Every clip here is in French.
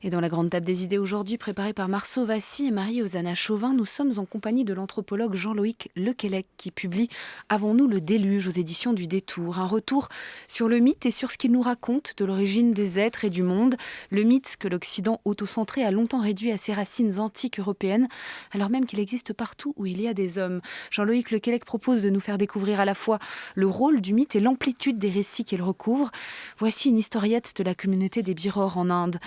Et dans la grande table des idées aujourd'hui, préparée par Marceau Vassy et Marie-Osana Chauvin, nous sommes en compagnie de l'anthropologue Jean-Loïc Lequelec qui publie Avons-nous le déluge aux éditions du Détour. Un retour sur le mythe et sur ce qu'il nous raconte de l'origine des êtres et du monde. Le mythe que l'Occident autocentré a longtemps réduit à ses racines antiques européennes, alors même qu'il existe partout où il y a des hommes. Jean-Loïc Lequelec propose de nous faire découvrir à la fois le rôle du mythe et l'amplitude des récits qu'il recouvre. Voici une historiette de la communauté des Birors en Inde.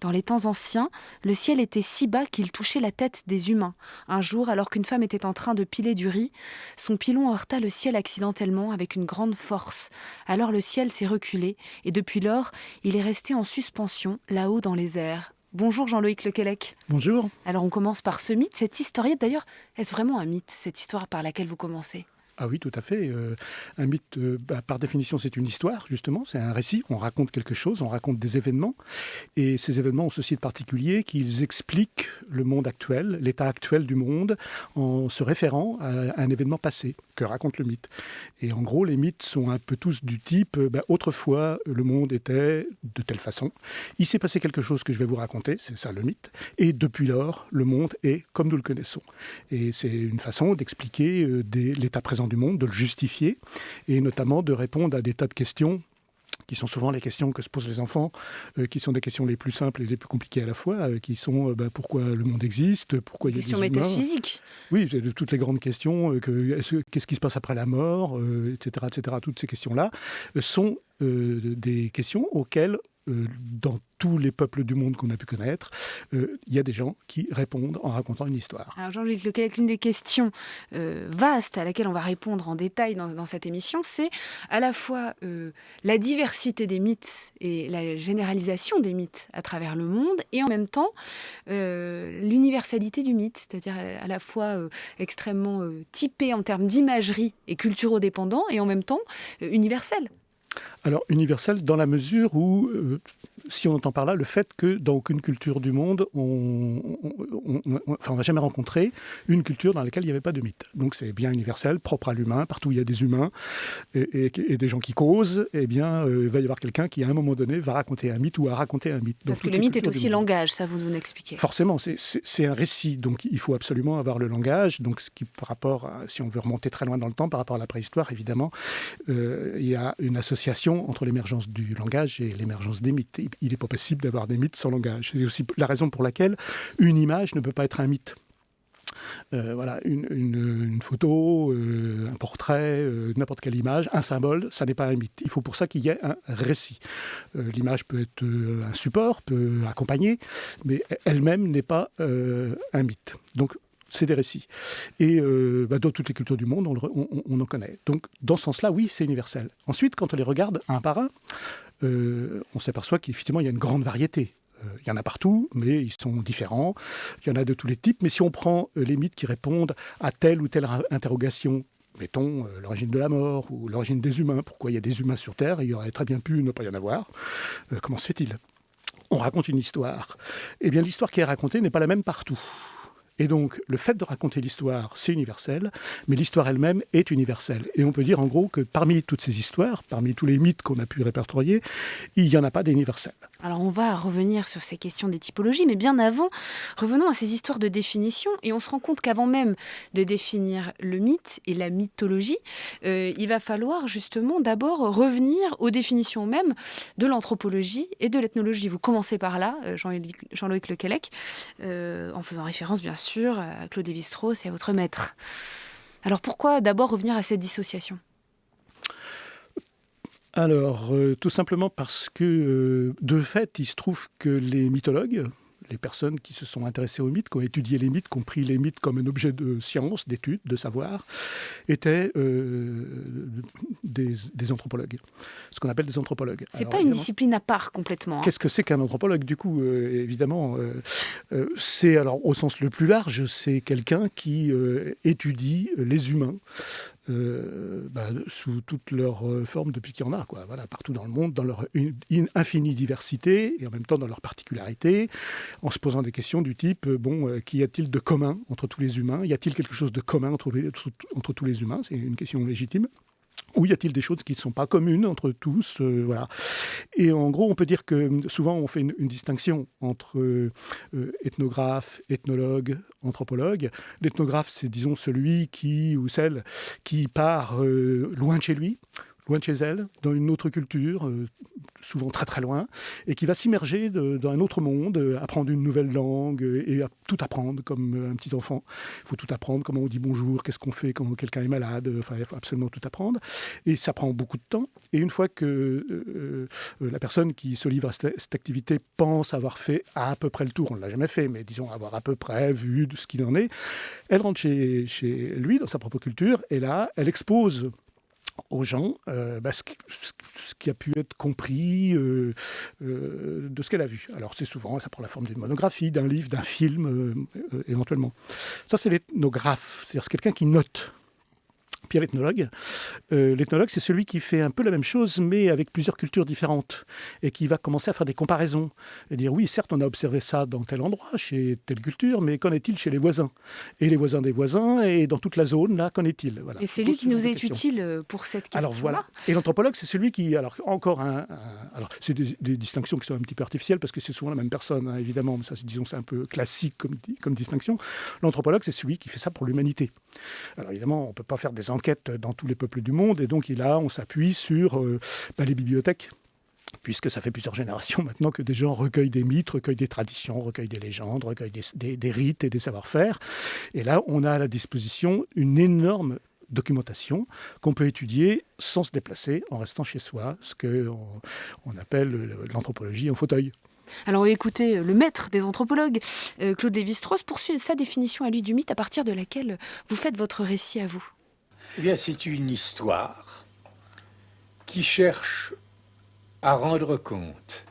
Dans les temps anciens, le ciel était si bas qu'il touchait la tête des humains. Un jour, alors qu'une femme était en train de piler du riz, son pilon heurta le ciel accidentellement avec une grande force. Alors le ciel s'est reculé et depuis lors, il est resté en suspension là-haut dans les airs. Bonjour Jean-Loïc Lequelec. Bonjour. Alors on commence par ce mythe, cette historiette d'ailleurs. Est-ce vraiment un mythe, cette histoire par laquelle vous commencez ? Ah oui, tout à fait. Un mythe, par définition, c'est une histoire, justement. C'est un récit. On raconte quelque chose, on raconte des événements. Et ces événements ont ceci de particulier qu'ils expliquent le monde actuel, l'état actuel du monde, en se référant à un événement passé que raconte le mythe. Et en gros, les mythes sont un peu tous du type autrefois, le monde était de telle façon. Il s'est passé quelque chose que je vais vous raconter, c'est ça le mythe. Et depuis lors, le monde est comme nous le connaissons. Et c'est une façon d'expliquer l'état présent du monde, de le justifier, et notamment de répondre à des tas de questions qui sont souvent les questions que se posent les enfants, qui sont des questions les plus simples et les plus compliquées à la fois, qui sont pourquoi le monde existe, pourquoi il y a des humains. Questions métaphysiques. Oui, de toutes les grandes questions, qu'est-ce qui se passe après la mort, etc., etc. Toutes ces questions-là sont des questions auxquelles dans tous les peuples du monde qu'on a pu connaître, il y a des gens qui répondent en racontant une histoire. Alors Jean-Luc Lequelec, l'une des questions vastes à laquelle on va répondre en détail dans cette émission, c'est à la fois la diversité des mythes et la généralisation des mythes à travers le monde, et en même temps l'universalité du mythe, c'est-à-dire à la fois extrêmement typé en termes d'imagerie et culturo-dépendant, et en même temps universel. Alors, universel dans la mesure où, si on entend par là, le fait que dans aucune culture du monde, on n'a jamais rencontré une culture dans laquelle il n'y avait pas de mythe. Donc c'est bien universel, propre à l'humain, partout où il y a des humains et des gens qui causent, il va y avoir quelqu'un qui, à un moment donné, va raconter un mythe ou a raconté un mythe. Parce que le mythe est aussi langage, ça vous nous l'expliquez. Forcément, c'est un récit, donc il faut absolument avoir le langage. Donc ce qui, par rapport à, si on veut remonter très loin dans le temps, par rapport à la préhistoire, évidemment, il y a une association entre l'émergence du langage et l'émergence des mythes. Il n'est pas possible d'avoir des mythes sans langage. C'est aussi la raison pour laquelle une image ne peut pas être un mythe. Voilà, une photo, un portrait, n'importe quelle image, un symbole, ça n'est pas un mythe. Il faut pour ça qu'il y ait un récit. L'image peut être un support, peut accompagner, mais elle-même n'est pas un mythe. Donc, c'est des récits. Et dans toutes les cultures du monde, on en connaît. Donc, dans ce sens-là, oui, c'est universel. Ensuite, quand on les regarde un par un, on s'aperçoit qu'effectivement, il y a une grande variété. Il y en a partout, mais ils sont différents. Il y en a de tous les types. Mais si on prend les mythes qui répondent à telle ou telle interrogation, mettons l'origine de la mort ou l'origine des humains, pourquoi il y a des humains sur Terre, il y aurait très bien pu ne pas y en avoir, comment se fait-il ? On raconte une histoire. Eh bien, l'histoire qui est racontée n'est pas la même partout. Et donc, le fait de raconter l'histoire, c'est universel, mais l'histoire elle-même est universelle. Et on peut dire en gros que parmi toutes ces histoires, parmi tous les mythes qu'on a pu répertorier, il n'y en a pas d'universel. Alors on va revenir sur ces questions des typologies, mais bien avant, revenons à ces histoires de définition. Et on se rend compte qu'avant même de définir le mythe et la mythologie, il va falloir justement d'abord revenir aux définitions même de l'anthropologie et de l'ethnologie. Vous commencez par là, Jean-Loïc Lequelec, en faisant référence bien sûr à Claude Lévi-Strauss et à votre maître. Alors pourquoi d'abord revenir à cette dissociation ? Alors, tout simplement parce que, de fait, il se trouve que les mythologues, les personnes qui se sont intéressées aux mythes, qui ont étudié les mythes, qui ont pris les mythes comme un objet de science, d'étude, de savoir, étaient des anthropologues. Ce qu'on appelle des anthropologues. C'est pas une discipline à part complètement. Qu'est-ce que c'est qu'un anthropologue, du coup évidemment, c'est, alors, au sens le plus large, c'est quelqu'un qui étudie les humains, sous toutes leurs formes depuis qu'il y en a, quoi. Voilà, partout dans le monde, dans leur infinie diversité et en même temps dans leurs particularités, en se posant des questions du type qu'y a-t-il de commun entre tous les humains ? Y a-t-il quelque chose de commun entre tous les humains ? C'est une question légitime Ou y a-t-il des choses qui ne sont pas communes entre tous, voilà. Et en gros, on peut dire que souvent, on fait une distinction entre ethnographe, ethnologue, anthropologue. L'ethnographe, c'est, disons, celui qui ou celle qui part loin de chez lui, loin de chez elle, dans une autre culture, souvent très très loin, et qui va s'immerger dans un autre monde, apprendre une nouvelle langue et tout apprendre comme un petit enfant. Il faut tout apprendre, comment on dit bonjour, qu'est-ce qu'on fait quand quelqu'un est malade, enfin il faut absolument tout apprendre. Et ça prend beaucoup de temps. Et une fois que la personne qui se livre à cette activité pense avoir fait à peu près le tour, on ne l'a jamais fait, mais disons avoir à peu près vu de ce qu'il en est, elle rentre chez lui, dans sa propre culture, et là, elle expose aux gens ce qui a pu être compris de ce qu'elle a vu. Alors c'est souvent, ça prend la forme d'une monographie, d'un livre, d'un film, éventuellement. Ça, c'est l'ethnographe, c'est-à-dire c'est quelqu'un qui note. Puis l'ethnologue, c'est celui qui fait un peu la même chose, mais avec plusieurs cultures différentes, et qui va commencer à faire des comparaisons, et dire oui, certes, on a observé ça dans tel endroit, chez telle culture, mais qu'en est-il chez les voisins? Et les voisins des voisins, et dans toute la zone, là, qu'en est-il? Voilà. Et c'est lui qui nous est utile pour cette question-là. Alors voilà. Et l'anthropologue, c'est celui qui, alors encore alors c'est des distinctions qui sont un petit peu artificielles, parce que c'est souvent la même personne, hein, évidemment, mais ça, disons, c'est un peu classique comme distinction. L'anthropologue, c'est celui qui fait ça pour l'humanité. Alors évidemment, on ne peut pas faire des enquêtes dans tous les peuples du monde, et donc là, on s'appuie sur les bibliothèques, puisque ça fait plusieurs générations maintenant que des gens recueillent des mythes, recueillent des traditions, recueillent des légendes, recueillent des rites et des savoir-faire. Et là, on a à la disposition une énorme documentation qu'on peut étudier sans se déplacer, en restant chez soi, ce qu'on appelle l'anthropologie en fauteuil. Alors écoutez, le maître des anthropologues, Claude Lévi-Strauss, poursuit sa définition à lui du mythe à partir de laquelle vous faites votre récit à vous. Eh bien, c'est une histoire qui cherche à rendre compte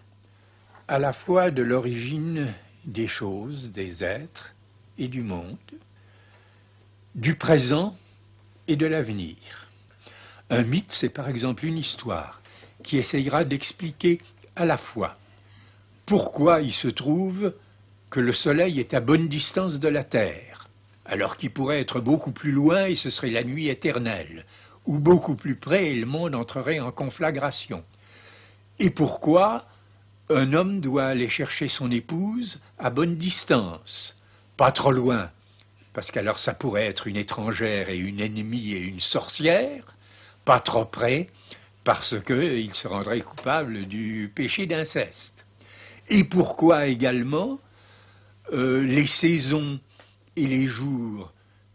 à la fois de l'origine des choses, des êtres et du monde, du présent et de l'avenir. Un mythe, c'est par exemple une histoire qui essayera d'expliquer à la fois pourquoi il se trouve que le Soleil est à bonne distance de la Terre, alors qu'il pourrait être beaucoup plus loin et ce serait la nuit éternelle, ou beaucoup plus près et le monde entrerait en conflagration. Et pourquoi un homme doit aller chercher son épouse à bonne distance, pas trop loin, parce qu'alors ça pourrait être une étrangère et une ennemie et une sorcière, pas trop près, parce qu'il se rendrait coupable du péché d'inceste. Et pourquoi également les saisons et les jours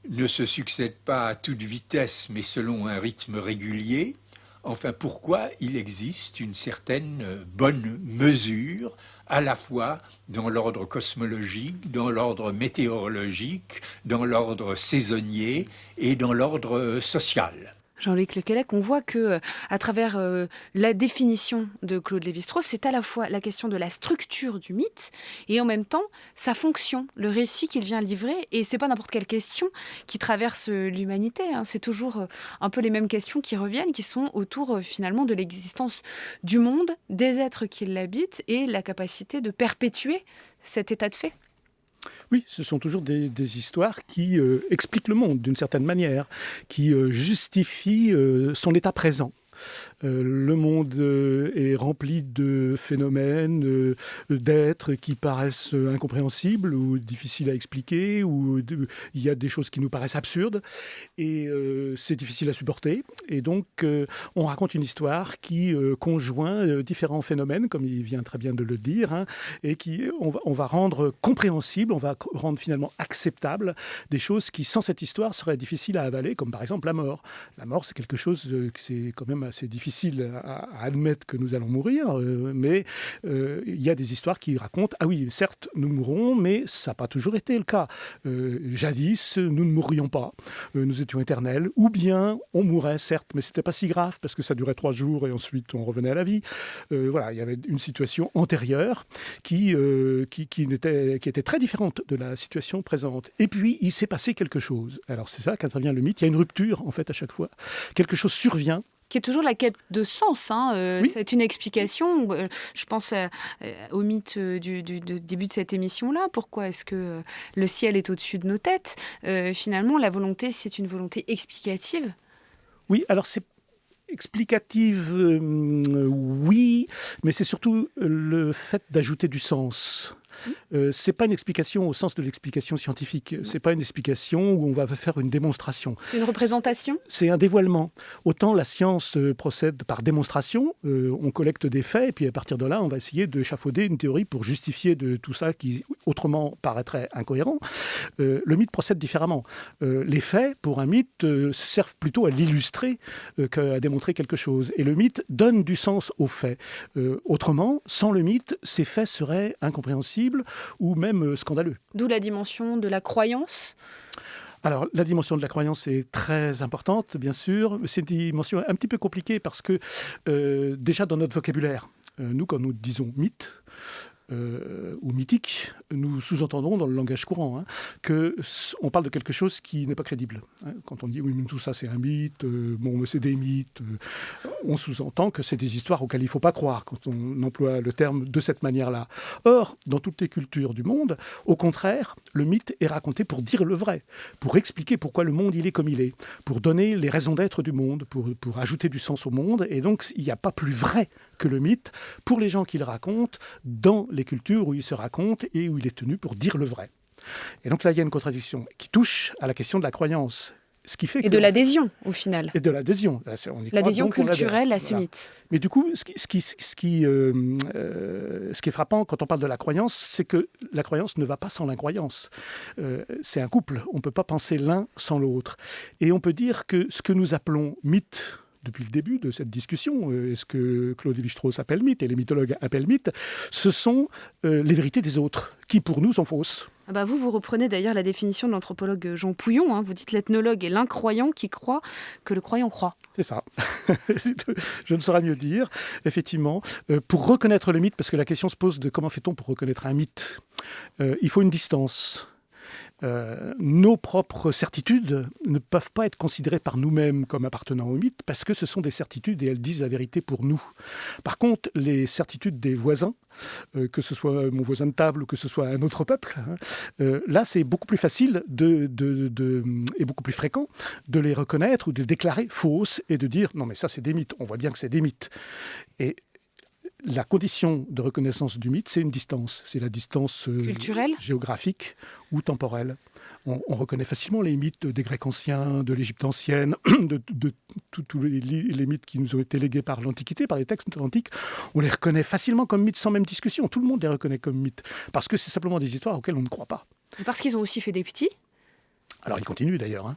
ne se succèdent pas à toute vitesse, mais selon un rythme régulier. Enfin, pourquoi il existe une certaine bonne mesure, à la fois dans l'ordre cosmologique, dans l'ordre météorologique, dans l'ordre saisonnier et dans l'ordre social. Jean-Luc Lequelec, on voit que à travers la définition de Claude Lévi-Strauss, c'est à la fois la question de la structure du mythe et en même temps sa fonction, le récit qu'il vient livrer. Et c'est pas n'importe quelle question qui traverse l'humanité, hein. C'est toujours un peu les mêmes questions qui reviennent, qui sont autour finalement de l'existence du monde, des êtres qui l'habitent et la capacité de perpétuer cet état de fait. Oui, ce sont toujours des histoires qui expliquent le monde d'une certaine manière, qui justifient son état présent. Le monde est rempli de phénomènes, d'êtres qui paraissent incompréhensibles ou difficiles à expliquer, ou il y a des choses qui nous paraissent absurdes, et c'est difficile à supporter. Et donc, on raconte une histoire qui conjoint différents phénomènes, comme il vient très bien de le dire, hein, et on va rendre compréhensible, on va rendre finalement acceptable des choses qui, sans cette histoire, seraient difficiles à avaler, comme par exemple la mort. La mort, c'est quelque chose qui est quand même assez difficile à admettre que nous allons mourir, mais il y a des histoires qui racontent, ah oui, certes, nous mourrons, mais ça n'a pas toujours été le cas. Jadis, nous ne mourrions pas, nous étions éternels, ou bien on mourait, certes, mais ce n'était pas si grave, parce que ça durait 3 jours et ensuite on revenait à la vie. Voilà, il y avait une situation antérieure qui était très différente de la situation présente. Et puis, il s'est passé quelque chose. Alors, c'est ça qu'intervient le mythe. Il y a une rupture, en fait, à chaque fois. Quelque chose survient. Qui est toujours la quête de sens, hein. Oui. C'est une explication. Je pense au mythe du début de cette émission-là. Pourquoi est-ce que le ciel est au-dessus de nos têtes? Finalement, la volonté, c'est une volonté explicative. Oui, alors c'est explicative, oui, mais c'est surtout le fait d'ajouter du sens. C'est pas une explication au sens de l'explication scientifique. C'est pas une explication où on va faire une démonstration. C'est une représentation ? C'est un dévoilement. Autant la science procède par démonstration, on collecte des faits, et puis à partir de là, on va essayer d'échafauder une théorie pour justifier de tout ça qui autrement paraîtrait incohérent. Le mythe procède différemment. Les faits, pour un mythe, servent plutôt à l'illustrer qu'à démontrer quelque chose. Et le mythe donne du sens aux faits. Autrement, sans le mythe, ces faits seraient incompréhensibles ou même scandaleux. D'où la dimension de la croyance. Alors, la dimension de la croyance est très importante, bien sûr. C'est une dimension un petit peu compliquée parce que, déjà dans notre vocabulaire, nous, quand nous disons mythe, ou mythique, nous sous-entendons dans le langage courant qu'on parle de quelque chose qui n'est pas crédible. Quand on dit oui, mais tout ça c'est un mythe, bon, c'est des mythes, on sous-entend que c'est des histoires auxquelles il ne faut pas croire quand on emploie le terme de cette manière-là. Or, dans toutes les cultures du monde, au contraire, le mythe est raconté pour dire le vrai, pour expliquer pourquoi le monde il est comme il est, pour donner les raisons d'être du monde, pour ajouter du sens au monde. Et donc, il n'y a pas plus vrai que le mythe pour les gens qui le racontent dans les cultures où il se raconte et où il est tenu pour dire le vrai. Et donc là, il y a une contradiction qui touche à la question de la croyance. Ce qui fait et de l'adhésion, au final. Et de l'adhésion. L'adhésion culturelle à ce mythe. Mais du coup, ce qui est frappant quand on parle de la croyance, c'est que la croyance ne va pas sans l'incroyance. C'est un couple. On ne peut pas penser l'un sans l'autre. Et on peut dire que ce que nous appelons mythe, depuis le début de cette discussion, ce que Claude Lévi-Strauss appelle mythe et les mythologues appellent mythe, ce sont les vérités des autres, qui pour nous sont fausses. Ah bah vous reprenez d'ailleurs la définition de l'anthropologue Jean Pouillon. Vous dites l'ethnologue est l'incroyant qui croit que le croyant croit. C'est ça. Je ne saurais mieux dire. Effectivement, pour reconnaître le mythe, parce que la question se pose de comment fait-on pour reconnaître un mythe, il faut une distance. Nos propres certitudes ne peuvent pas être considérées par nous-mêmes comme appartenant au mythe parce que ce sont des certitudes et elles disent la vérité pour nous. Par contre, les certitudes des voisins, que ce soit mon voisin de table ou que ce soit un autre peuple, là c'est beaucoup plus facile et beaucoup plus fréquent de les reconnaître ou de les déclarer fausses et de dire non mais ça c'est des mythes, on voit bien que c'est des mythes. Et la condition de reconnaissance du mythe, c'est une distance. C'est la distance culturelle, géographique ou temporelle. On reconnaît facilement les mythes des Grecs anciens, de l'Égypte ancienne, de tous les mythes qui nous ont été légués par l'Antiquité, par les textes antiques. On les reconnaît facilement comme mythes sans même discussion. Tout le monde les reconnaît comme mythes. Parce que c'est simplement des histoires auxquelles on ne croit pas. Parce qu'ils ont aussi fait des petits. Alors, ils continuent d'ailleurs.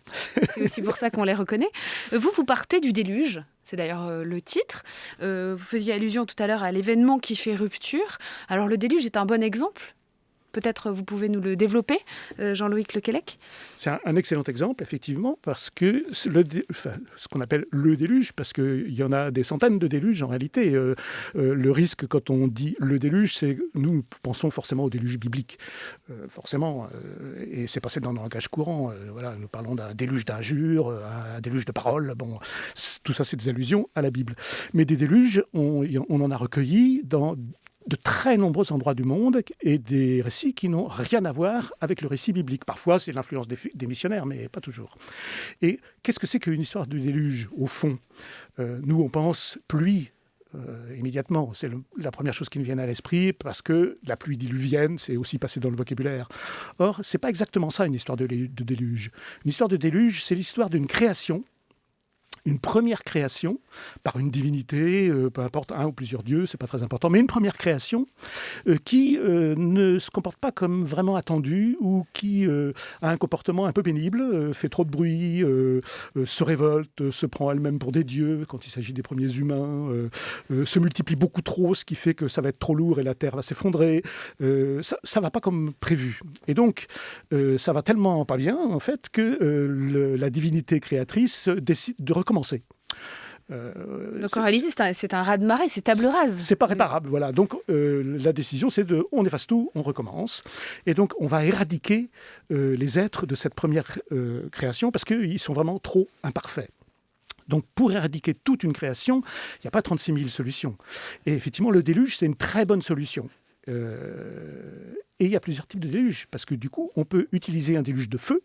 C'est aussi pour ça qu'on les reconnaît. Vous partez du déluge, c'est d'ailleurs le titre. Vous faisiez allusion tout à l'heure à l'événement qui fait rupture. Alors, le déluge est un bon exemple. Peut-être vous pouvez nous le développer, Jean-Loïc Lequellec. C'est un excellent exemple, effectivement, parce que ce qu'on appelle le déluge, parce qu'il y en a des centaines de déluges en réalité. Le risque, quand on dit le déluge, c'est que nous pensons forcément au déluge biblique. Forcément, et c'est passé dans le langage courant. Voilà, nous parlons d'un déluge d'injures, un déluge de paroles. Bon, tout ça, c'est des allusions à la Bible. Mais des déluges, on en a recueilli dans de très nombreux endroits du monde et des récits qui n'ont rien à voir avec le récit biblique. Parfois, c'est l'influence des missionnaires, mais pas toujours. Et qu'est-ce que c'est qu'une histoire du déluge, au fond ? Nous, on pense pluie immédiatement. C'est la première chose qui nous vient à l'esprit, parce que la pluie diluvienne, c'est aussi passé dans le vocabulaire. Or, c'est pas exactement ça, une histoire de déluge. Une histoire de déluge, c'est l'histoire d'une création, une première création par une divinité, peu importe, un ou plusieurs dieux, c'est pas très important, mais une première création qui ne se comporte pas comme vraiment attendu ou qui a un comportement un peu pénible, fait trop de bruit, se révolte, se prend elle-même pour des dieux quand il s'agit des premiers humains, se multiplie beaucoup trop, ce qui fait que ça va être trop lourd et la terre va s'effondrer. Ça va pas comme prévu. Et donc, ça va tellement pas bien, en fait, que la divinité créatrice décide de recommencer. Donc en réalité, c'est un raz-de-marée, c'est table rase. C'est pas réparable, voilà. Donc la décision, c'est on efface tout, on recommence. Et donc on va éradiquer les êtres de cette première création parce qu'ils sont vraiment trop imparfaits. Donc pour éradiquer toute une création, il n'y a pas 36 000 solutions. Et effectivement, le déluge, c'est une très bonne solution. Et il y a plusieurs types de déluges, parce que du coup, on peut utiliser un déluge de feu.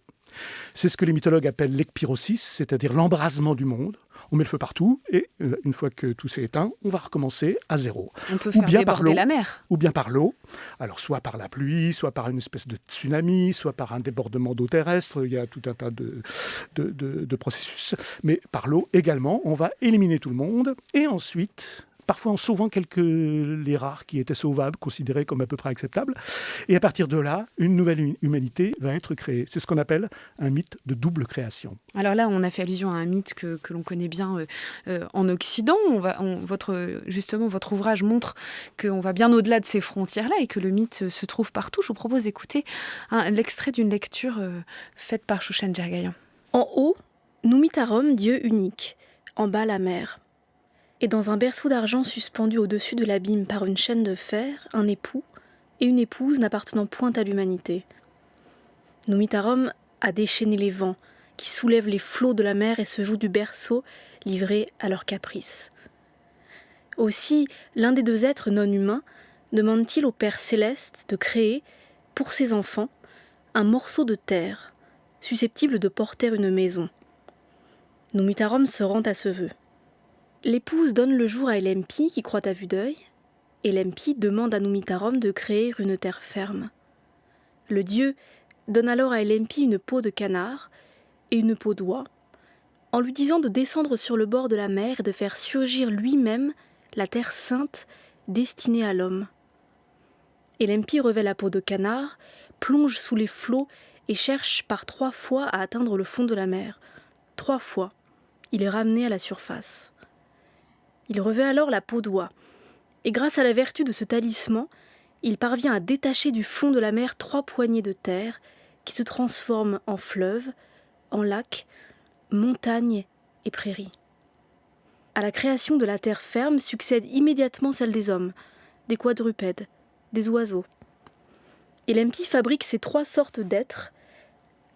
C'est ce que les mythologues appellent l'ekpyrosis, c'est-à-dire l'embrasement du monde. on met le feu partout, et une fois que tout s'est éteint, on va recommencer à zéro. On peut faire déborder la mer. Ou bien par l'eau, alors soit par la pluie, soit par une espèce de tsunami, soit par un débordement d'eau terrestre, il y a tout un tas de processus, mais par l'eau également, on va éliminer tout le monde, et ensuite, parfois en sauvant les rares qui étaient sauvables, considérés comme à peu près acceptables, et à partir de là, une nouvelle humanité va être créée. C'est ce qu'on appelle un mythe de double création. Alors là, on a fait allusion à un mythe que l'on connaît bien en Occident. Votre ouvrage montre qu'on va bien au-delà de ces frontières-là et que le mythe se trouve partout. Je vous propose d'écouter l'extrait d'une lecture faite par Shushan Djergayan. En haut, nous mit à Rome Dieu unique, en bas la mer. Et dans un berceau d'argent suspendu au-dessus de l'abîme par une chaîne de fer, un époux et une épouse n'appartenant point à l'humanité. Nous mit à Rome à déchaîner les vents, qui soulèvent les flots de la mer et se jouent du berceau, livrés à leurs caprices. Aussi, l'un des deux êtres non humains demande-t-il au Père céleste de créer, pour ses enfants, un morceau de terre, susceptible de porter une maison. Nous mit à Rome se rend à ce vœu. L'épouse donne le jour à Elempi, qui croit à vue d'œil, et Elempi demande à Numitarum de créer une terre ferme. Le dieu donne alors à Elempi une peau de canard et une peau d'oie, en lui disant de descendre sur le bord de la mer et de faire surgir lui-même la terre sainte destinée à l'homme. Elempi revêt la peau de canard, plonge sous les flots et cherche par 3 fois à atteindre le fond de la mer. 3 fois, il est ramené à la surface. Il revêt alors la peau d'oie, et grâce à la vertu de ce talisman, il parvient à détacher du fond de la mer 3 poignées de terre qui se transforment en fleuves, en lacs, montagnes et prairies. À la création de la terre ferme succède immédiatement celle des hommes, des quadrupèdes, des oiseaux. Et Elempi fabrique ces 3 sortes d'êtres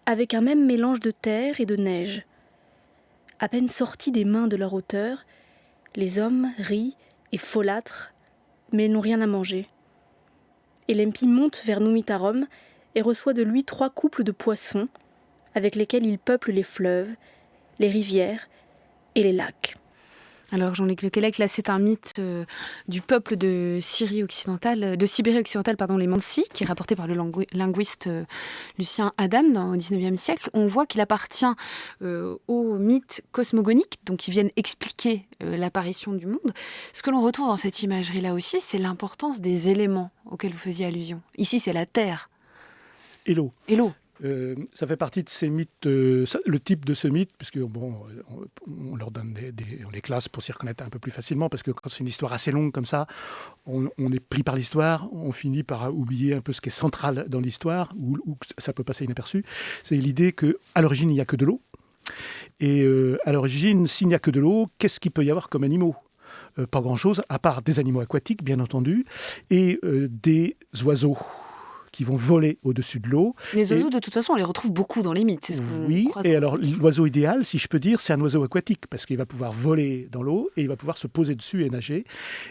avec un même mélange de terre et de neige. À peine sortis des mains de leur auteur, les hommes rient et folâtrent, mais ils n'ont rien à manger. Elempi monte vers Numitarum et reçoit de lui 3 couples de poissons, avec lesquels il peuple les fleuves, les rivières et les lacs. Alors Jean-Luc Lequelec, là c'est un mythe du peuple de Sibérie occidentale, les Mansi, qui est rapporté par le linguiste Lucien Adam au XIXe siècle. On voit qu'il appartient aux mythes cosmogoniques, donc qui viennent expliquer l'apparition du monde. Ce que l'on retrouve dans cette imagerie-là aussi, c'est l'importance des éléments auxquels vous faisiez allusion. Ici, c'est la terre. Et l'eau. Et l'eau. Ça fait partie de ces mythes, le type de ce mythe, puisque on leur donne on les classe pour s'y reconnaître un peu plus facilement, parce que quand c'est une histoire assez longue comme ça, on est pris par l'histoire, on finit par oublier un peu ce qui est central dans l'histoire, ou ça peut passer inaperçu. C'est l'idée qu'à l'origine, il n'y a que de l'eau. Et à l'origine, s'il n'y a que de l'eau, qu'est-ce qu'il peut y avoir comme animaux ? Pas grand-chose, à part des animaux aquatiques, bien entendu, et des oiseaux qui vont voler au-dessus de l'eau. Les oiseaux, de toute façon, on les retrouve beaucoup dans les mythes. C'est ce qu'on croise. Et alors l'oiseau idéal, si je peux dire, c'est un oiseau aquatique, parce qu'il va pouvoir voler dans l'eau et il va pouvoir se poser dessus et nager.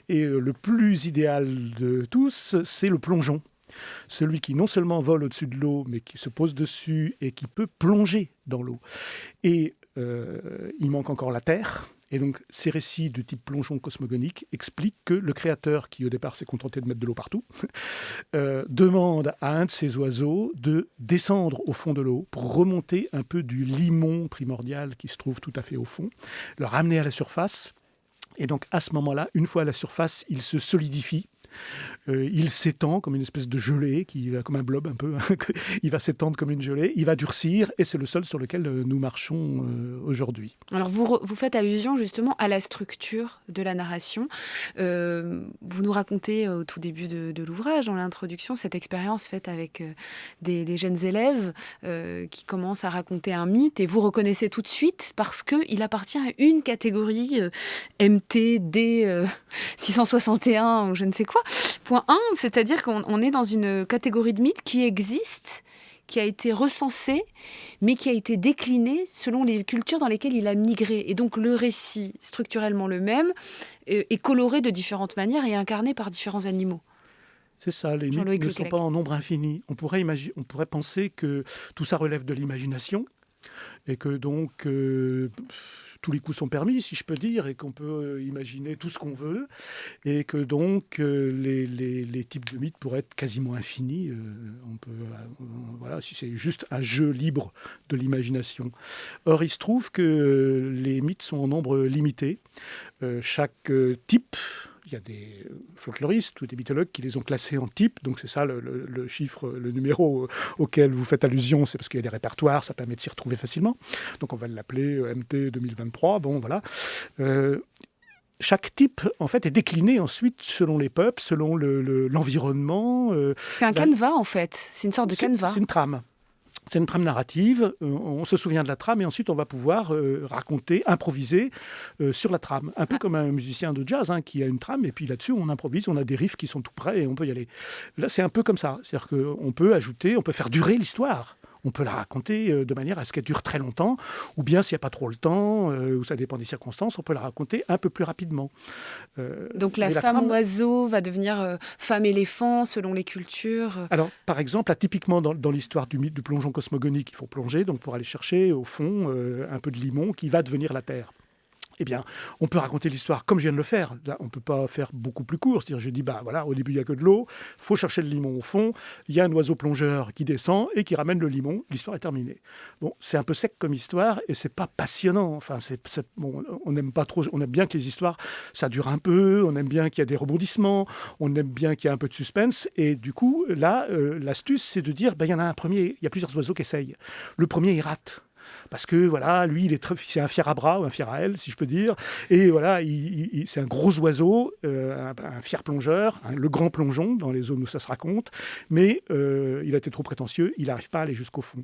Et le plus idéal de tous, c'est le plongeon. Celui qui non seulement vole au-dessus de l'eau, mais qui se pose dessus et qui peut plonger dans l'eau. Et il manque encore la terre. Et donc, ces récits de type plongeon cosmogonique expliquent que le créateur, qui au départ s'est contenté de mettre de l'eau partout, demande à un de ces oiseaux de descendre au fond de l'eau pour remonter un peu du limon primordial qui se trouve tout à fait au fond, le ramener à la surface. Et donc, à ce moment-là, une fois à la surface, il se solidifie. Il s'étend comme une espèce de gelée, comme un blob un peu. Il va s'étendre comme une gelée, il va durcir, et c'est le sol sur lequel nous marchons aujourd'hui. Alors vous faites allusion justement à la structure de la narration. Vous nous racontez au tout début de l'ouvrage, dans l'introduction, cette expérience faite avec des jeunes élèves qui commencent à raconter un mythe, et vous reconnaissez tout de suite parce qu'il appartient à une catégorie MTD 661 ou je ne sais quoi. Point 1, c'est-à-dire qu'on est dans une catégorie de mythes qui existe, qui a été recensée, mais qui a été déclinée selon les cultures dans lesquelles il a migré. Et donc le récit, structurellement le même, est coloré de différentes manières et incarné par différents animaux. C'est ça, les mythes ne sont pas en nombre infini. On pourrait penser que tout ça relève de l'imagination, et que donc tous les coups sont permis, si je peux dire, et qu'on peut imaginer tout ce qu'on veut, et que donc les types de mythes pourraient être quasiment infinis. On peut, voilà, si c'est juste un jeu libre de l'imagination. Or, il se trouve que les mythes sont en nombre limité. Chaque type, il y a des folkloristes ou des mythologues qui les ont classés en types, donc c'est ça le chiffre, le numéro auquel vous faites allusion, c'est parce qu'il y a des répertoires, ça permet de s'y retrouver facilement. Donc on va l'appeler MT 2023, bon voilà. Chaque type, en fait, est décliné ensuite selon les peuples, selon l'environnement. C'est un canevas, en fait. C'est une sorte de canevas. C'est une trame. C'est une trame narrative, on se souvient de la trame et ensuite on va pouvoir raconter, improviser sur la trame. Un peu comme un musicien de jazz qui a une trame et puis là-dessus on improvise, on a des riffs qui sont tout prêts et on peut y aller. Là c'est un peu comme ça, c'est-à-dire qu'on peut ajouter, on peut faire durer l'histoire. On peut la raconter de manière à ce qu'elle dure très longtemps, ou bien s'il n'y a pas trop le temps, ou ça dépend des circonstances, on peut la raconter un peu plus rapidement. Donc la femme oiseau va devenir femme éléphant selon les cultures. Alors, par exemple, là, typiquement dans l'histoire du mythe du plongeon cosmogonique, il faut plonger donc pour aller chercher au fond un peu de limon qui va devenir la Terre. Eh bien, on peut raconter l'histoire comme je viens de le faire. Là, on ne peut pas faire beaucoup plus court. C'est-à-dire, je dis, voilà, au début, il n'y a que de l'eau. Il faut chercher le limon au fond. Il y a un oiseau plongeur qui descend et qui ramène le limon. L'histoire est terminée. Bon, c'est un peu sec comme histoire et c'est pas passionnant. Enfin, bon, on n'aime pas trop. On aime bien que les histoires, ça dure un peu. On aime bien qu'il y a des rebondissements. On aime bien qu'il y ait un peu de suspense. Et du coup, là, l'astuce, c'est de dire, il y en a un premier. Il y a plusieurs oiseaux qui essayent. Le premier, il rate. Parce que voilà, lui, c'est un fier à bras ou un fier à ailes, si je peux dire. Et voilà, c'est un gros oiseau, un fier plongeur, le grand plongeon dans les zones où ça se raconte. Mais il a été trop prétentieux, il n'arrive pas à aller jusqu'au fond.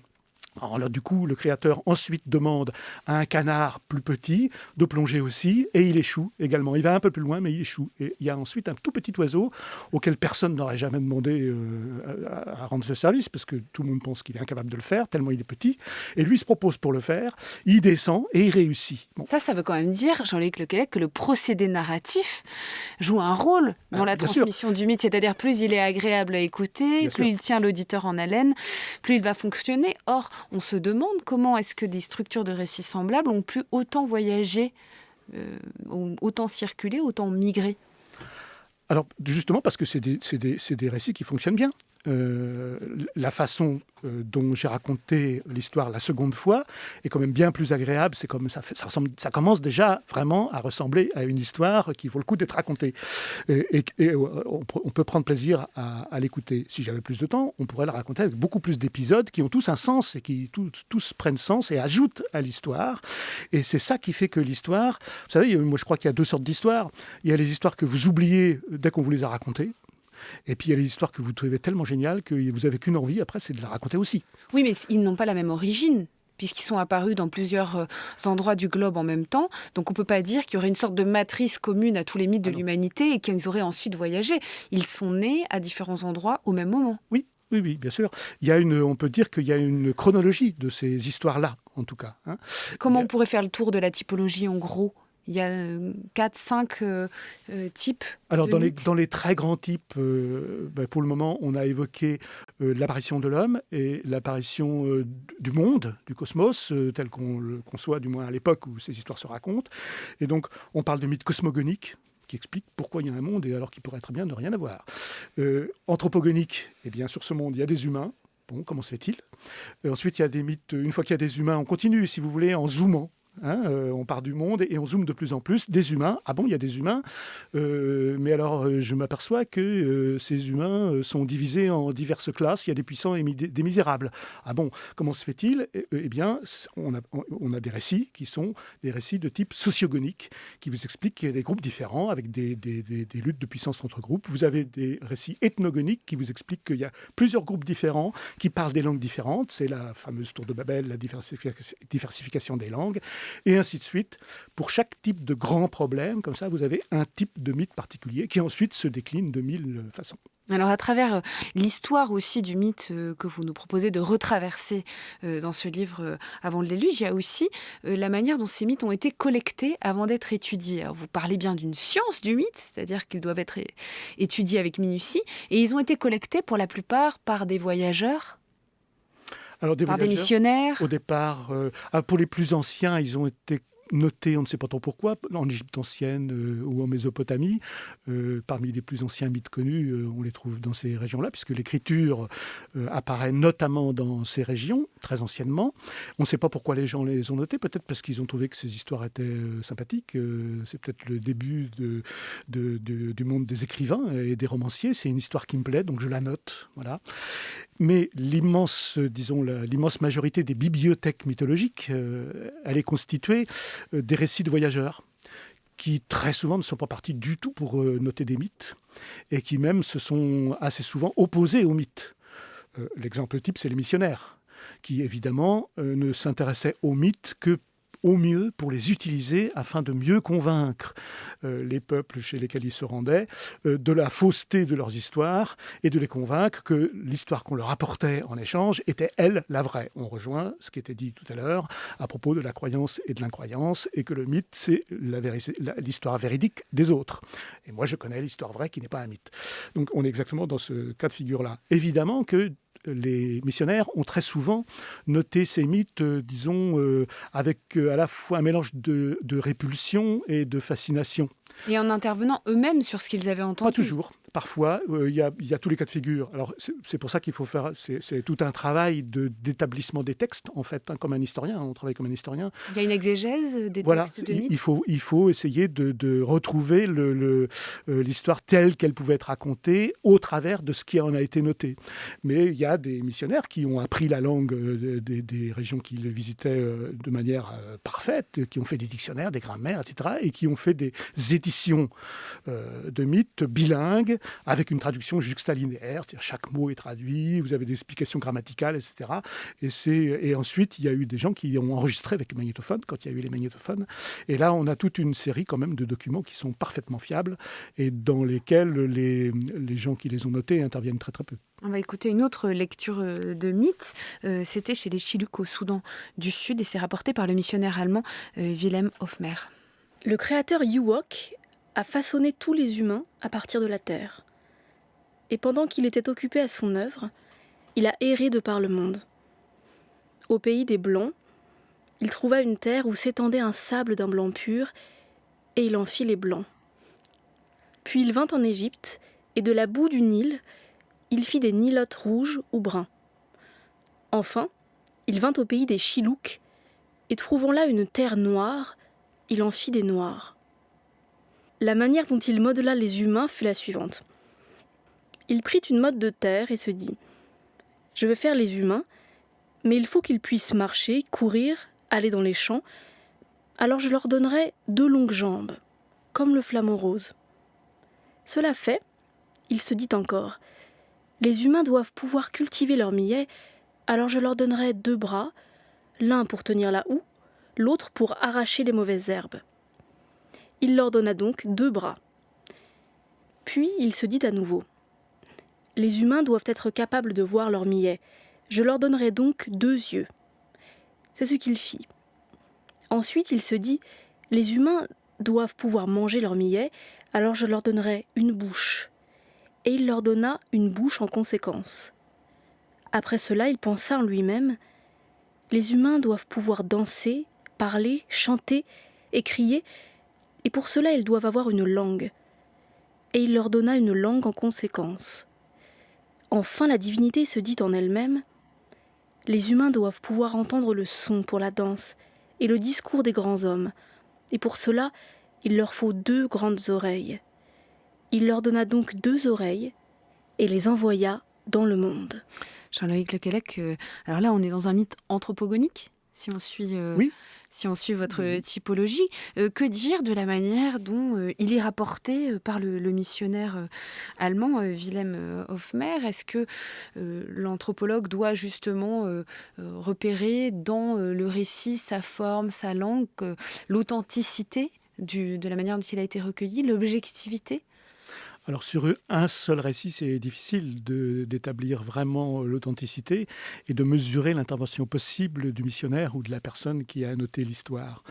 Alors là, du coup, le créateur ensuite demande à un canard plus petit de plonger aussi, et il échoue également. Il va un peu plus loin, mais il échoue. Et il y a ensuite un tout petit oiseau auquel personne n'aurait jamais demandé à rendre ce service, parce que tout le monde pense qu'il est incapable de le faire, tellement il est petit. Et lui, il se propose pour le faire, il descend et il réussit. Bon. Ça veut quand même dire, Jean-Luc Lequelec, que le procédé narratif joue un rôle dans la transmission du mythe. C'est-à-dire, plus il est agréable à écouter, plus il tient l'auditeur en haleine, plus il va fonctionner. Or, on se demande comment est-ce que des structures de récits semblables ont pu autant voyager, autant circuler, autant migrer. Alors, justement, parce que c'est des récits qui fonctionnent bien. La façon dont j'ai raconté l'histoire la seconde fois est quand même bien plus agréable. C'est comme ça commence déjà vraiment à ressembler à une histoire qui vaut le coup d'être racontée. Et on peut prendre plaisir à l'écouter. Si j'avais plus de temps, on pourrait la raconter avec beaucoup plus d'épisodes qui ont tous un sens et qui tous prennent sens et ajoutent à l'histoire. Et c'est ça qui fait que l'histoire... Vous savez, moi je crois qu'il y a deux sortes d'histoires. Il y a les histoires que vous oubliez dès qu'on vous les a racontées. Et puis il y a les histoires que vous trouvez tellement géniales que vous n'avez qu'une envie, après, c'est de la raconter aussi. Oui, mais ils n'ont pas la même origine, puisqu'ils sont apparus dans plusieurs endroits du globe en même temps. Donc on ne peut pas dire qu'il y aurait une sorte de matrice commune à tous les mythes de l'humanité et qu'ils auraient ensuite voyagé. Ils sont nés à différents endroits au même moment. Oui, bien sûr. On peut dire qu'il y a une chronologie de ces histoires-là, en tout cas. Comment on pourrait faire le tour de la typologie, en gros ? Il y a 4-5 types. Alors, dans les très grands types, pour le moment, on a évoqué l'apparition de l'homme et l'apparition du monde, du cosmos, tel qu'on le conçoit, du moins à l'époque où ces histoires se racontent. Et donc, on parle de mythes cosmogoniques, qui explique pourquoi il y a un monde et alors qu'il pourrait très bien ne rien avoir. Anthropogonique, eh bien, sur ce monde, il y a des humains. Bon, comment se fait-il ? Ensuite, il y a des mythes, une fois qu'il y a des humains, on continue, si vous voulez, en zoomant. On part du monde et on zoome de plus en plus. Des humains, ah bon, il y a des humains, mais alors je m'aperçois que ces humains sont divisés en diverses classes. Il y a des puissants et des misérables. Ah bon, comment se fait-il ? Eh bien, on a des récits qui sont des récits de type sociogonique, qui vous expliquent qu'il y a des groupes différents avec des luttes de puissance entre groupes. Vous avez des récits ethnogoniques qui vous expliquent qu'il y a plusieurs groupes différents qui parlent des langues différentes. C'est la fameuse tour de Babel, la diversification des langues. Et ainsi de suite. Pour chaque type de grand problème, comme ça, vous avez un type de mythe particulier qui ensuite se décline de 1000 façons. Alors à travers l'histoire aussi du mythe que vous nous proposez de retraverser dans ce livre Avant le déluge, il y a aussi la manière dont ces mythes ont été collectés avant d'être étudiés. Alors, vous parlez bien d'une science du mythe, c'est-à-dire qu'ils doivent être étudiés avec minutie, et ils ont été collectés pour la plupart par des voyageurs. Alors, Par des voyageurs, missionnaires? au départ, pour les plus anciens, ils ont été notés, on ne sait pas trop pourquoi, en Égypte ancienne ou en Mésopotamie. Parmi les plus anciens mythes connus, on les trouve dans ces régions-là, puisque l'écriture apparaît notamment dans ces régions, très anciennement. On ne sait pas pourquoi les gens les ont notés, peut-être parce qu'ils ont trouvé que ces histoires étaient sympathiques. C'est peut-être le début du monde des écrivains et des romanciers. C'est une histoire qui me plaît, donc je la note. Voilà. Mais l'immense majorité des bibliothèques mythologiques, elle est constituée des récits de voyageurs qui très souvent ne sont pas partis du tout pour noter des mythes et qui même se sont assez souvent opposés aux mythes. L'exemple type, c'est les missionnaires qui évidemment ne s'intéressaient aux mythes que au mieux pour les utiliser afin de mieux convaincre les peuples chez lesquels ils se rendaient de la fausseté de leurs histoires et de les convaincre que l'histoire qu'on leur apportait en échange était, elle, la vraie. On rejoint ce qui était dit tout à l'heure à propos de la croyance et de l'incroyance et que le mythe, c'est l'histoire véridique des autres. Et moi, je connais l'histoire vraie qui n'est pas un mythe. Donc, on est exactement dans ce cas de figure-là. Évidemment que les missionnaires ont très souvent noté ces mythes, avec à la fois un mélange de répulsion et de fascination. Et en intervenant eux-mêmes sur ce qu'ils avaient entendu? Pas toujours. Parfois, il y a tous les cas de figure. Alors, c'est pour ça qu'il faut faire... C'est tout un travail d'établissement des textes, en fait, comme un historien. On travaille comme un historien. Il y a une exégèse des textes de mythes? Il faut essayer de retrouver l'histoire telle qu'elle pouvait être racontée au travers de ce qui en a été noté. Mais il y a des missionnaires qui ont appris la langue des régions qu'ils visitaient de manière parfaite, qui ont fait des dictionnaires, des grammaires, etc., et qui ont fait des éditions de mythes bilingues, avec une traduction juxtalinéaire, c'est-à-dire chaque mot est traduit, vous avez des explications grammaticales, etc. Et ensuite, il y a eu des gens qui ont enregistré avec le magnétophone, quand il y a eu les magnétophones. Et là, on a toute une série quand même de documents qui sont parfaitement fiables et dans lesquels les gens qui les ont notés interviennent très très peu. On va écouter une autre lecture de mythe. C'était chez les Chiluk au Soudan du Sud et c'est rapporté par le missionnaire allemand Wilhelm Hofmer. Le créateur Yuwok a façonné tous les humains à partir de la terre. Et pendant qu'il était occupé à son œuvre, il a erré de par le monde. Au pays des Blancs, il trouva une terre où s'étendait un sable d'un blanc pur, et il en fit les blancs. Puis il vint en Égypte, et de la boue du Nil, il fit des nilotes rouges ou bruns. Enfin, il vint au pays des Chilouks, et trouvant là une terre noire, il en fit des noirs. La manière dont il modela les humains fut la suivante. Il prit une motte de terre et se dit « Je vais faire les humains, mais il faut qu'ils puissent marcher, courir, aller dans les champs, alors je leur donnerai 2 longues jambes, comme le flamant rose. » Cela fait, il se dit encore « Les humains doivent pouvoir cultiver leur millet, alors je leur donnerai 2 bras, l'un pour tenir la houe, l'autre pour arracher les mauvaises herbes. » Il leur donna donc 2 bras. Puis il se dit à nouveau « Les humains doivent être capables de voir leur millet. Je leur donnerai donc 2 yeux. » C'est ce qu'il fit. Ensuite il se dit « Les humains doivent pouvoir manger leur millet, alors je leur donnerai une bouche. » Et il leur donna une bouche en conséquence. Après cela, il pensa en lui-même « Les humains doivent pouvoir danser, parler, chanter et crier, et pour cela ils doivent avoir une langue. » Et il leur donna une langue en conséquence. Enfin la divinité se dit en elle-même « Les humains doivent pouvoir entendre le son pour la danse et le discours des grands hommes, et pour cela il leur faut 2 grandes oreilles. » Il leur donna donc 2 oreilles et les envoya dans le monde. Jean-Loïc Le Quellec, alors là on est dans un mythe anthropogonique, si on suit... Oui. Si on suit votre typologie, que dire de la manière dont il est rapporté par le missionnaire allemand Wilhelm Hofmer? Est-ce que l'anthropologue doit justement repérer dans le récit sa forme, sa langue, l'authenticité de la manière dont il a été recueilli, l'objectivité? Alors sur un seul récit, c'est difficile d'établir vraiment l'authenticité et de mesurer l'intervention possible du missionnaire ou de la personne qui a annoté l'histoire.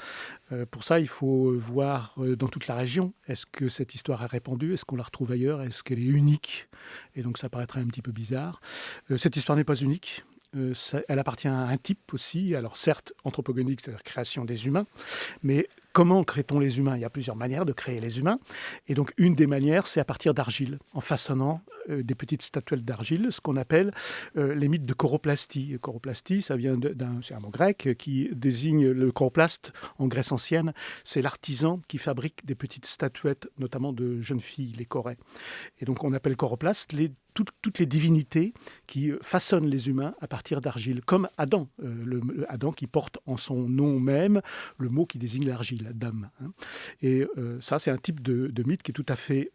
Pour ça, il faut voir dans toute la région, est-ce que cette histoire est répandue, est-ce qu'on la retrouve ailleurs, est-ce qu'elle est unique? Et donc ça paraîtrait un petit peu bizarre. Cette histoire n'est pas unique. elle appartient à un type aussi, alors certes anthropogonique, c'est-à-dire création des humains, mais comment crée-t-on les humains ? Il y a plusieurs manières de créer les humains. Et donc, une des manières, c'est à partir d'argile, en façonnant des petites statuettes d'argile, ce qu'on appelle les mythes de choroplastie. Choroplastie, ça vient c'est un mot grec qui désigne le choroplaste en Grèce ancienne. C'est l'artisan qui fabrique des petites statuettes, notamment de jeunes filles, les chorès. Et donc, on appelle choroplaste toutes les divinités qui façonnent les humains à partir d'argile, comme Adam, Adam qui porte en son nom même le mot qui désigne l'argile, Adam. Et ça, c'est un type de mythe qui est tout à fait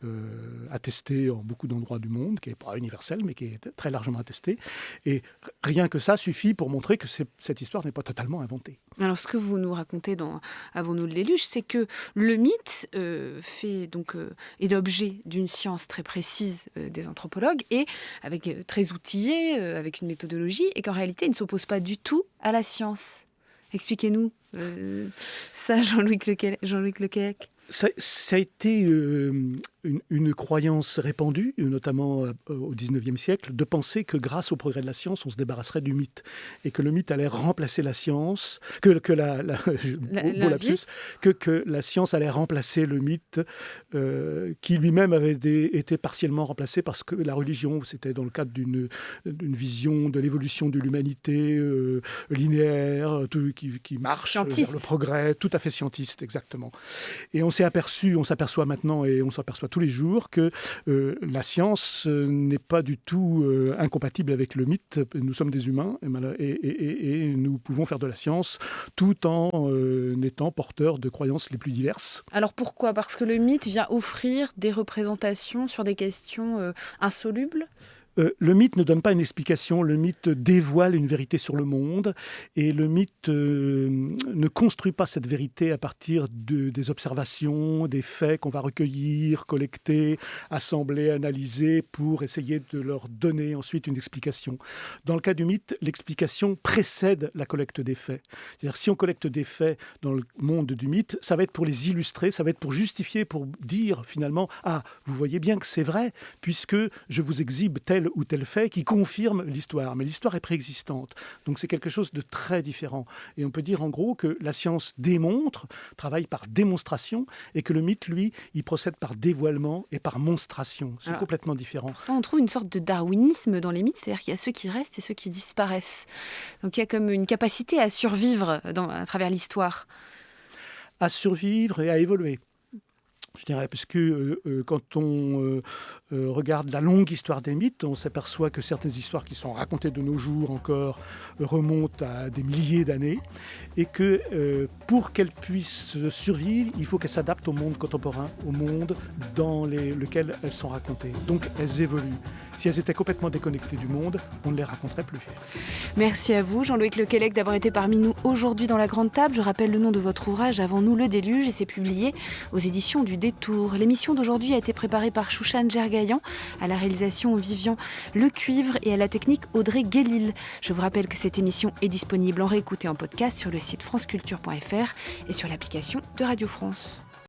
attesté en beaucoup d'endroits du monde, qui n'est pas universel, mais qui est très largement attesté. Et rien que ça suffit pour montrer que cette histoire n'est pas totalement inventée. Alors, ce que vous nous racontez dans Avons-nous le déluge, c'est que le mythe est l'objet d'une science très précise des anthropologues et très outillée, avec une méthodologie, et qu'en réalité, il ne s'oppose pas du tout à la science. Expliquez-nous ça, Jean-Louis Lequelec. Ça a été une croyance répandue, notamment au XIXe siècle, de penser que grâce au progrès de la science, on se débarrasserait du mythe. Et que le mythe allait remplacer la science, que la science allait remplacer le mythe, qui lui-même avait été partiellement remplacé parce que la religion, c'était dans le cadre d'une vision de l'évolution de l'humanité linéaire, qui marche vers le progrès, tout à fait scientiste, exactement. Et on s'aperçoit maintenant, et on s'aperçoit tous les jours, que la science n'est pas du tout incompatible avec le mythe. Nous sommes des humains et nous pouvons faire de la science tout en étant porteurs de croyances les plus diverses. Alors pourquoi ? Parce que le mythe vient offrir des représentations sur des questions insolubles ? Le mythe ne donne pas une explication, le mythe dévoile une vérité sur le monde et le mythe ne construit pas cette vérité à partir des observations, des faits qu'on va recueillir, collecter, assembler, analyser pour essayer de leur donner ensuite une explication. Dans le cas du mythe, l'explication précède la collecte des faits. C'est-à-dire si on collecte des faits dans le monde du mythe, ça va être pour les illustrer, ça va être pour justifier, pour dire finalement « Ah, vous voyez bien que c'est vrai puisque je vous exhibe tel ou tel fait qui confirme l'histoire. » Mais l'histoire est préexistante. Donc c'est quelque chose de très différent. Et on peut dire en gros que la science démontre, travaille par démonstration, et que le mythe, lui, il procède par dévoilement et par monstration. C'est complètement différent. Pourtant, on trouve une sorte de darwinisme dans les mythes, c'est-à-dire qu'il y a ceux qui restent et ceux qui disparaissent. Donc il y a comme une capacité à survivre à travers l'histoire. À survivre et à évoluer. Je dirais, parce que quand on regarde la longue histoire des mythes, on s'aperçoit que certaines histoires qui sont racontées de nos jours encore remontent à des milliers d'années et que pour qu'elles puissent survivre, il faut qu'elles s'adaptent au monde contemporain, au monde dans lequel elles sont racontées. Donc elles évoluent. Si elles étaient complètement déconnectées du monde, on ne les raconterait plus. Merci à vous, Jean-Louis Lequelec, d'avoir été parmi nous aujourd'hui dans la Grande Table. Je rappelle le nom de votre ouvrage, Avons-nous le déluge, et c'est publié aux éditions du Détour. L'émission d'aujourd'hui a été préparée par Chouchane Gergayan, à la réalisation Vivian Lecuivre et à la technique Audrey Guélil. Je vous rappelle que cette émission est disponible en réécouté en podcast sur le site franceculture.fr et sur l'application de Radio France.